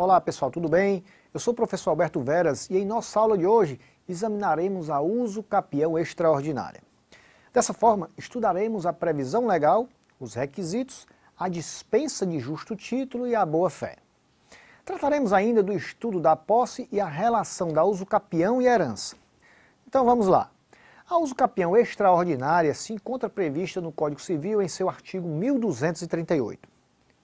Olá pessoal, tudo bem? Eu sou o professor Alberto Veras e em nossa aula de hoje examinaremos a uso capião extraordinária. Dessa forma, estudaremos a previsão legal, os requisitos, a dispensa de justo título e a boa-fé. Trataremos ainda do estudo da posse e a relação da uso capião e herança. Então vamos lá. A uso capião extraordinária se encontra prevista no Código Civil em seu artigo 1238.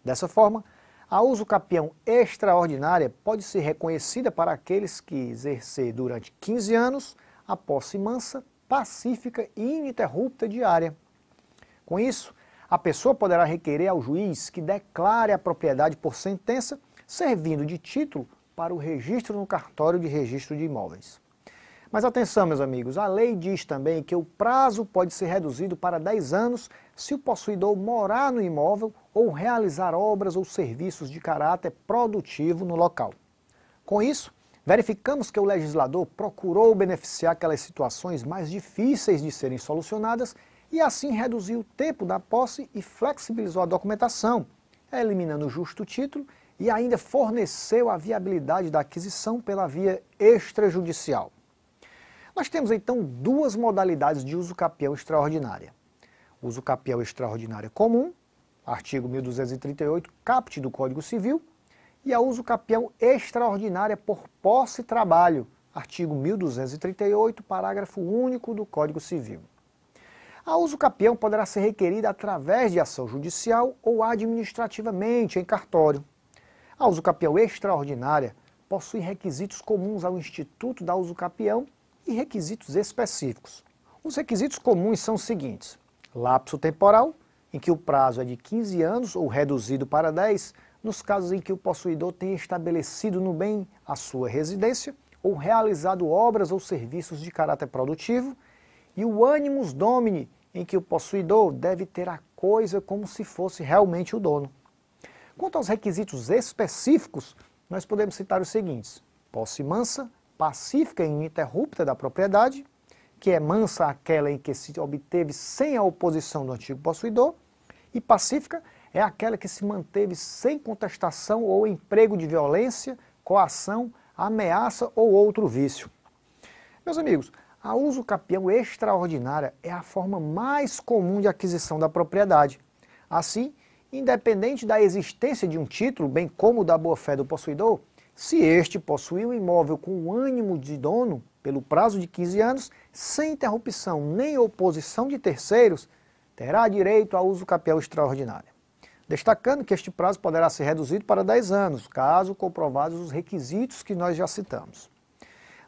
Dessa forma, a uso capião extraordinária pode ser reconhecida para aqueles que exercer durante 15 anos a posse mansa, pacífica e ininterrupta diária. Com isso, a pessoa poderá requerer ao juiz que declare a propriedade por sentença, servindo de título para o registro no cartório de registro de imóveis. Mas atenção, meus amigos, a lei diz também que o prazo pode ser reduzido para 10 anos se o possuidor morar no imóvel ou realizar obras ou serviços de caráter produtivo no local. Com isso, verificamos que o legislador procurou beneficiar aquelas situações mais difíceis de serem solucionadas e assim reduziu o tempo da posse e flexibilizou a documentação, eliminando o justo título e ainda forneceu a viabilidade da aquisição pela via extrajudicial. Nós temos então duas modalidades de uso capião extraordinária. Uso capião extraordinária comum, artigo 1238, caput do Código Civil, e a uso capião extraordinária por posse e trabalho, artigo 1238, parágrafo único do Código Civil. A uso capião poderá ser requerida através de ação judicial ou administrativamente em cartório. A uso capião extraordinária possui requisitos comuns ao Instituto da uso capião e requisitos específicos. Os requisitos comuns são os seguintes: lapso temporal, em que o prazo é de 15 anos ou reduzido para 10, nos casos em que o possuidor tenha estabelecido no bem a sua residência ou realizado obras ou serviços de caráter produtivo, e o animus domini, em que o possuidor deve ter a coisa como se fosse realmente o dono. Quanto aos requisitos específicos, nós podemos citar os seguintes: posse mansa, pacífica e ininterrupta da propriedade, que é mansa aquela em que se obteve sem a oposição do antigo possuidor, e pacífica é aquela que se manteve sem contestação ou emprego de violência, coação, ameaça ou outro vício. Meus amigos, a uso capião extraordinária é a forma mais comum de aquisição da propriedade. Assim, independente da existência de um título, bem como da boa-fé do possuidor, se este possuir um imóvel com o ânimo de dono pelo prazo de 15 anos, sem interrupção nem oposição de terceiros, terá direito a uso capião extraordinária. Destacando que este prazo poderá ser reduzido para 10 anos, caso comprovados os requisitos que nós já citamos.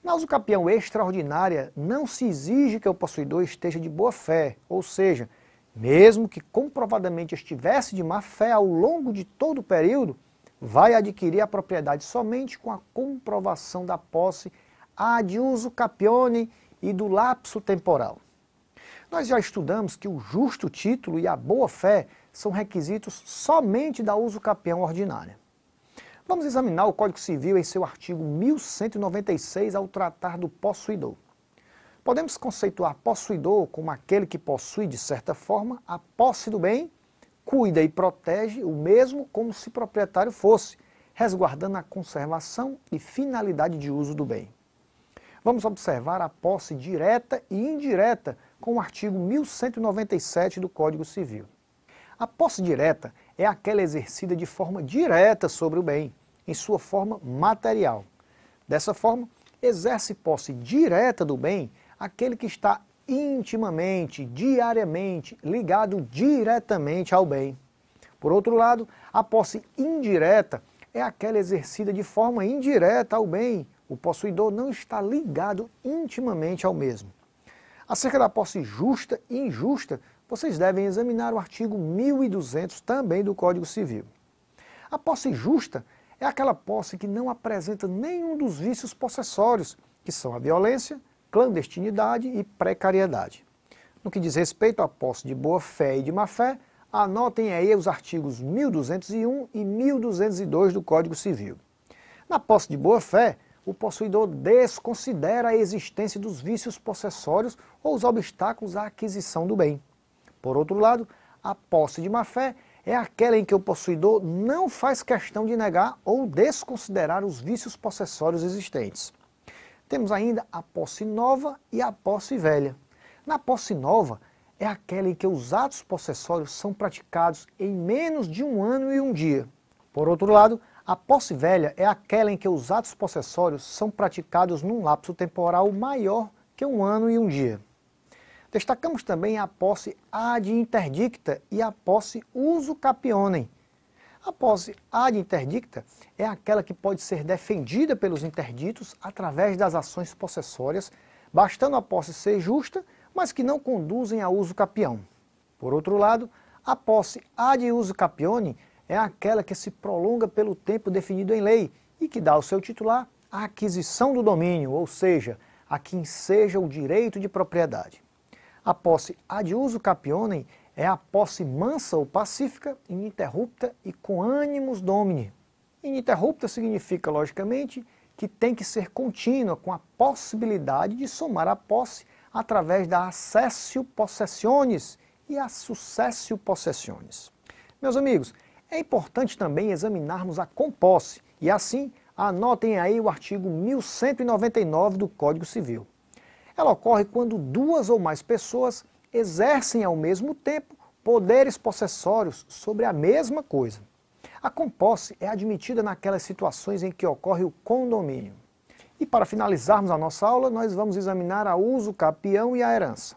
Na uso capião extraordinária, não se exige que o possuidor esteja de boa fé, ou seja, mesmo que comprovadamente estivesse de má fé ao longo de todo o período, vai adquirir a propriedade somente com a comprovação da posse ad uso capione e do lapso temporal. Nós já estudamos que o justo título e a boa-fé são requisitos somente da uso capião ordinária. Vamos examinar o Código Civil em seu artigo 1196 ao tratar do possuidor. Podemos conceituar possuidor como aquele que possui, de certa forma, a posse do bem, cuida e protege o mesmo como se proprietário fosse, resguardando a conservação e finalidade de uso do bem. Vamos observar a posse direta e indireta com o artigo 1197 do Código Civil. A posse direta é aquela exercida de forma direta sobre o bem, em sua forma material. Dessa forma, exerce posse direta do bem aquele que está intimamente, diariamente, ligado diretamente ao bem. Por outro lado, a posse indireta é aquela exercida de forma indireta ao bem. O possuidor não está ligado intimamente ao mesmo. Acerca da posse justa e injusta, vocês devem examinar o artigo 1200 também do Código Civil. A posse justa é aquela posse que não apresenta nenhum dos vícios possessórios, que são a violência, clandestinidade e precariedade. No que diz respeito à posse de boa-fé e de má-fé, anotem aí os artigos 1201 e 1202 do Código Civil. Na posse de boa-fé, o possuidor desconsidera a existência dos vícios possessórios ou os obstáculos à aquisição do bem. Por outro lado, a posse de má-fé é aquela em que o possuidor não faz questão de negar ou desconsiderar os vícios possessórios existentes. Temos ainda a posse nova e a posse velha. Na posse nova, é aquela em que os atos possessórios são praticados em menos de 1 ano e 1 dia. Por outro lado, a posse velha é aquela em que os atos possessórios são praticados num lapso temporal maior que 1 ano e 1 dia. Destacamos também a posse ad interdicta e a posse usu capionem. A posse ad interdicta é aquela que pode ser defendida pelos interditos através das ações possessórias, bastando a posse ser justa, mas que não conduzem a uso capião. Por outro lado, a posse ad usu capionem é aquela que se prolonga pelo tempo definido em lei e que dá ao seu titular a aquisição do domínio, ou seja, a quem seja o direito de propriedade. A posse ad usu capionem é a posse mansa ou pacífica, ininterrupta e com animus domini. Ininterrupta significa, logicamente, que tem que ser contínua, com a possibilidade de somar a posse através da accessio possessionis e a successio possessionis. Meus amigos, é importante também examinarmos a composse, e assim anotem aí o artigo 1199 do Código Civil. Ela ocorre quando 2 ou mais pessoas exercem ao mesmo tempo poderes possessórios sobre a mesma coisa. A composse é admitida naquelas situações em que ocorre o condomínio. E para finalizarmos a nossa aula, nós vamos examinar a uso capião e a herança.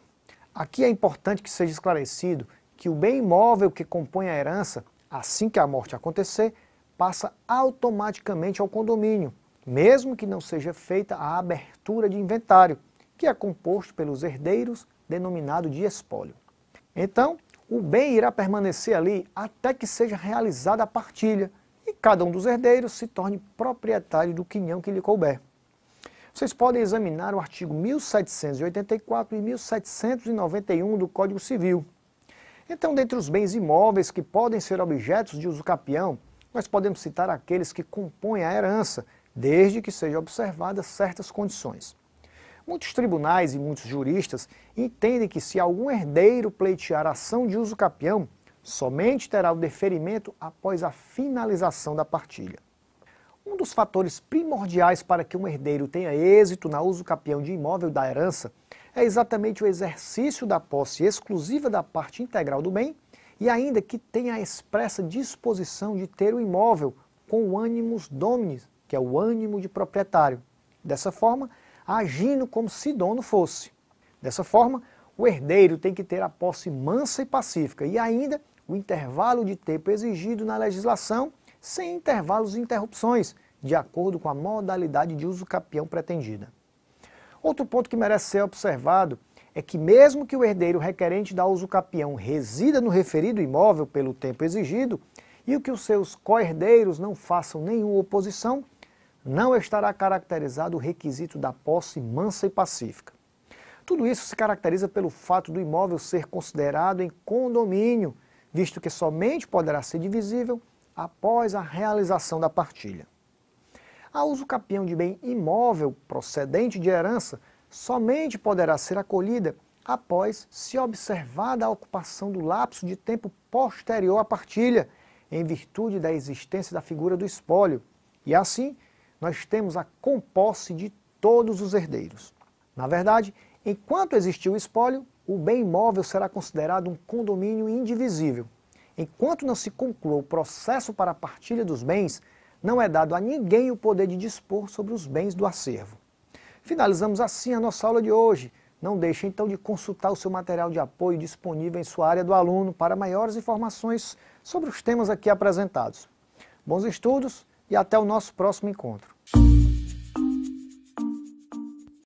Aqui é importante que seja esclarecido que o bem imóvel que compõe a herança, assim que a morte acontecer, passa automaticamente ao condomínio, mesmo que não seja feita a abertura de inventário, que é composto pelos herdeiros, denominado de espólio. Então, o bem irá permanecer ali até que seja realizada a partilha e cada um dos herdeiros se torne proprietário do quinhão que lhe couber. Vocês podem examinar o artigo 1784 e 1791 do Código Civil. Então, dentre os bens imóveis que podem ser objetos de uso capião, nós podemos citar aqueles que compõem a herança, desde que sejam observadas certas condições. Muitos tribunais e muitos juristas entendem que se algum herdeiro pleitear ação de uso capião, somente terá o deferimento após a finalização da partilha. Um dos fatores primordiais para que um herdeiro tenha êxito na uso capião de imóvel da herança é exatamente o exercício da posse exclusiva da parte integral do bem e ainda que tenha a expressa disposição de ter o imóvel com o animus domini, que é o ânimo de proprietário. Dessa forma, agindo como se dono fosse. Dessa forma, o herdeiro tem que ter a posse mansa e pacífica e ainda o intervalo de tempo exigido na legislação, sem intervalos e interrupções, de acordo com a modalidade de uso capião pretendida. Outro ponto que merece ser observado é que mesmo que o herdeiro requerente da uso capião resida no referido imóvel pelo tempo exigido e que os seus co-herdeiros não façam nenhuma oposição, não estará caracterizado o requisito da posse mansa e pacífica. Tudo isso se caracteriza pelo fato do imóvel ser considerado em condomínio, visto que somente poderá ser divisível após a realização da partilha. A uso capião de bem imóvel procedente de herança somente poderá ser acolhida após se observada a ocupação do lapso de tempo posterior à partilha, em virtude da existência da figura do espólio, e assim nós temos a composse de todos os herdeiros. Na verdade, enquanto existir o espólio, o bem imóvel será considerado um condomínio indivisível. Enquanto não se conclua o processo para a partilha dos bens, não é dado a ninguém o poder de dispor sobre os bens do acervo. Finalizamos assim a nossa aula de hoje. Não deixe então de consultar o seu material de apoio disponível em sua área do aluno para maiores informações sobre os temas aqui apresentados. Bons estudos e até o nosso próximo encontro.